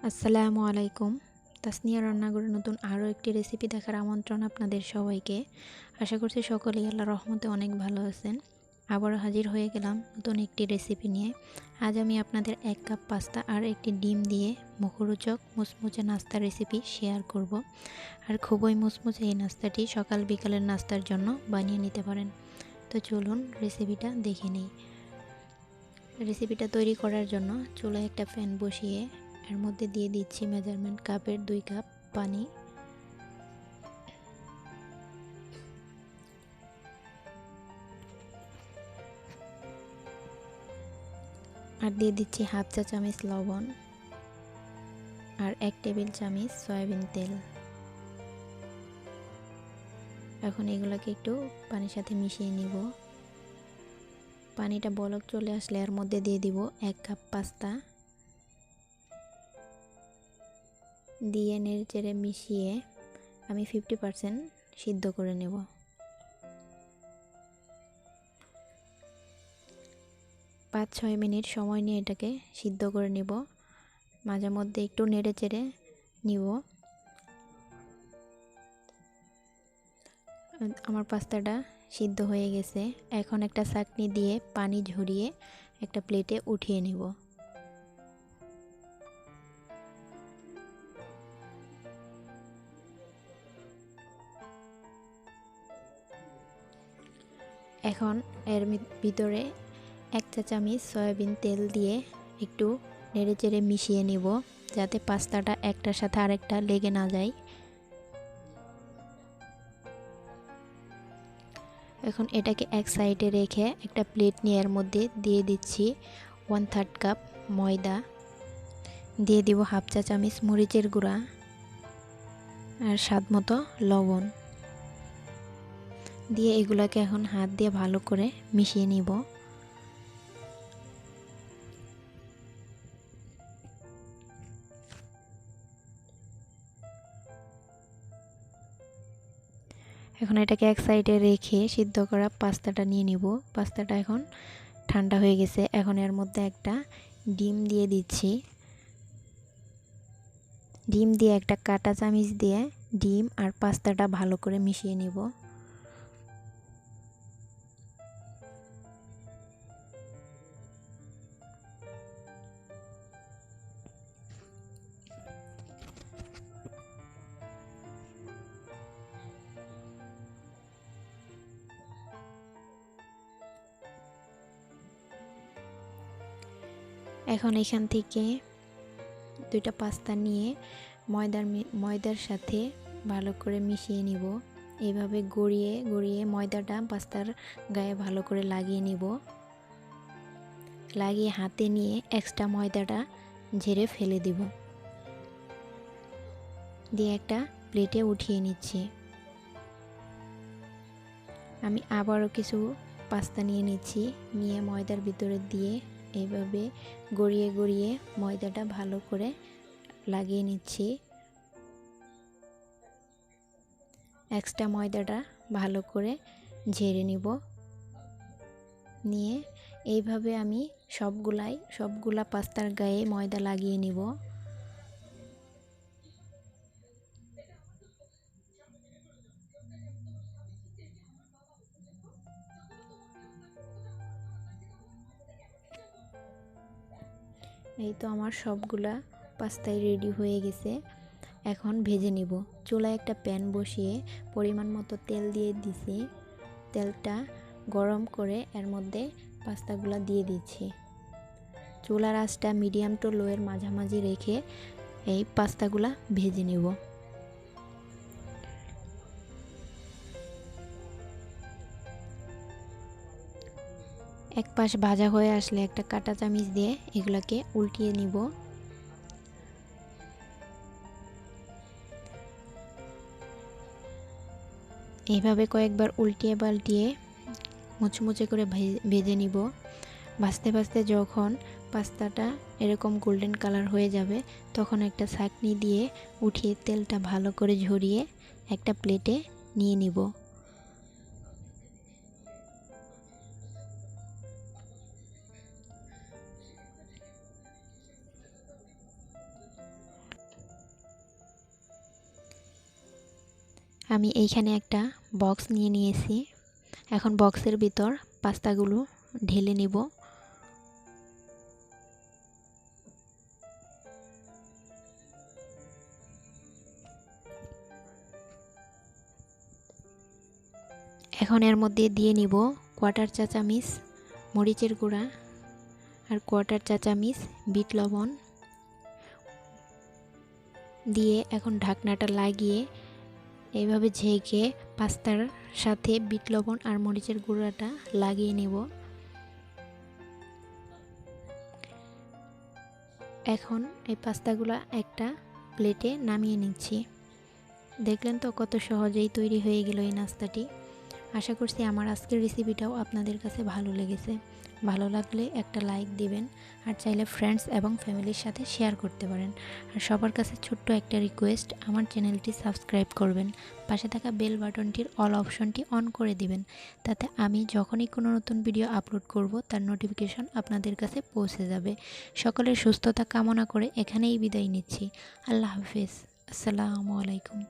আসসালামু আলাইকুম। তাসনিয়া রান্নাঘরের নতুন আরও একটি রেসিপি দেখার আমন্ত্রণ আপনাদের সবাইকে। আশা করছি সকলেই আল্লাহর রহমতে অনেক ভালো আছেন। আবারও হাজির হয়ে গেলাম নতুন একটি রেসিপি নিয়ে। আজ আমি আপনাদের 1 কাপ পাস্তা আর একটি ডিম দিয়ে মুখরোচক মুচমুচে নাস্তার রেসিপি শেয়ার করব। আর খুবই মুচমুচে এই নাস্তাটি সকাল বিকালের নাস্তার জন্য বানিয়ে নিতে পারেন। তো চলুন রেসিপিটা দেখে নিই। রেসিপিটা তৈরি করার জন্য চুলায় একটা প্যান বসিয়ে এর মধ্যে দিয়ে দিচ্ছি মেজারমেন্ট কাপের 2 কাপ পানি। আর দিয়ে দিচ্ছি হাফ চা চামচ লবণ আর 1 টেবিল চামচ সয়াবিন তেল। এখন এগুলোকে একটু পানির সাথে মিশিয়ে নিব। পানিটা বলক চলে আসলে এর মধ্যে দিয়ে দিব 1 কাপ পাস্তা, দিয়ে নেড়েচেড়ে মিশিয়ে আমি 50% সিদ্ধ করে নেব। পাঁচ 6 মিনিট সময় নিয়ে এটাকে সিদ্ধ করে নেব। মাঝে মধ্যে একটু নেড়েচেড়ে নিব। আমার পাস্তাটা সিদ্ধ হয়ে গেছে। এখন একটা ছাঁকনি দিয়ে পানি ঝরিয়ে একটা প্লেটে উঠিয়ে নেব। এখন এর ভিতরে 1 চা চামচ সয়াবিন তেল দিয়ে একটু নেড়েচেড়ে মিশিয়ে নিব, যাতে পাস্তাটা একটার সাথে আরেকটা লেগে না যায়। এখন এটাকে এক সাইডে রেখে একটা প্লেট নিয়ে এর মধ্যে দিয়ে দিচ্ছি 1/3 কাপ ময়দা, দিয়ে দিব হাফ চা চামচ মরিচের গুঁড়া আর স্বাদ মতো লবণ দিয়ে এগুলোকে এখন হাত দিয়ে ভালো করে মিশিয়ে নিব। এখন এটাকে এক সাইডে রেখে সিদ্ধ করা পাস্তাটা নিয়ে নিব। পাস্তাটা এখন ঠান্ডা হয়ে গেছে। এখন এর মধ্যে একটা ডিম দিয়ে দিচ্ছি। ডিম দিয়ে একটা কাঁটা চামচ দিয়ে ডিম আর পাস্তাটা ভালো করে মিশিয়ে নিব। এখন এখান থেকে 2টা পাস্তা নিয়ে ময়দার সাথে ভালো করে মিশিয়ে নিব। এইভাবে গড়িয়ে গড়িয়ে ময়দাটা পাস্তার গায়ে ভালো করে লাগিয়ে নিব। লাগিয়ে হাতে নিয়ে এক্সট্রা ময়দাটা ঝেড়ে ফেলে দিব। দিয়ে একটা প্লেটে উঠিয়ে নিচ্ছি। আমি আবারও কিছু পাস্তা নিয়ে নিচ্ছি, নিয়ে ময়দার ভিতরে দিয়ে এইভাবে গড়িয়ে গড়িয়ে ময়দাটা ভালো করে লাগিয়ে নিচ্ছি। এক্সট্রা ময়দাটা ভালো করে ঝেড়ে নিব। নিয়ে এইভাবে আমি সবগুলা পাস্তার গায়ে ময়দা লাগিয়ে নিব। এই তো আমার সবগুলা পাস্তাই রেডি হয়ে গেছে। এখন ভেজে নিব। চুলায় একটা প্যান বসিয়ে পরিমাণ মতো তেল দিয়ে দিছি। তেলটা গরম করে এর মধ্যে পাস্তাগুলো দিয়ে দিচ্ছি। চুলার আঁচটা মিডিয়াম টু লোয়ের মাঝামাঝি রেখে এই পাস্তাগুলা ভেজে নিব। এক পাশ ভাজা হয়ে আসলে একটা কাঁটা চামচ দিয়ে এগুলাকে উল্টিয়ে নিব। এইভাবে কয়েকবার উল্টিয়ে পাল্টিয়ে মুচমুচে করে ভেজে নিব। ভাজতে ভাজতে যখন পাস্তাটা এরকম গোল্ডেন কালার হয়ে যাবে, তখন একটা ছাঁকনি দিয়ে উঠিয়ে তেলটা ভালো করে ঝরিয়ে একটা প্লেটে নিয়ে নিব। আমি এইখানে একটা বক্স নিয়ে নিয়েছি। এখন বক্সের ভিতর পাস্তাগুলো ঢেলে নিব। এখন এর মধ্যে দিয়ে নিব কোয়ার্টার চা চামচ মরিচের গুঁড়া আর কোয়ার্টার চা চামচ বিট লবণ দিয়ে এখন ঢাকনাটা লাগিয়ে এইভাবে ঝেঁকে পাস্তার সাথে বিট লবণ আর মরিচের গুঁড়াটা লাগিয়ে নেব। এখন এই পাস্তাগুলো একটা প্লেটে নামিয়ে নিচ্ছি। দেখলেন তো কত সহজেই তৈরি হয়ে গেল এই নাস্তাটি। আশা করছি আমার আজকের রেসিপিটাও আপনাদের কাছে ভালো লেগেছে। ভালো লাগলে একটা লাইক দিবেন আর চাইলে ফ্রেন্ডস এবং ফ্যামিলির সাথে শেয়ার করতে পারেন। আর সবার কাছে ছোট্ট একটা রিকোয়েস্ট, আমার চ্যানেলটি সাবস্ক্রাইব করবেন, পাশে থাকা বেল বাটনটির অল অপশনটি অন করে দিবেন, তাতে আমি যখনই কোনো নতুন ভিডিও আপলোড করব তার নোটিফিকেশন আপনাদের কাছে পৌঁছে যাবে। সকলের সুস্থতা কামনা করে এখানেই বিদায় নিচ্ছি। আল্লাহ হাফেজ। আসসালামু আলাইকুম।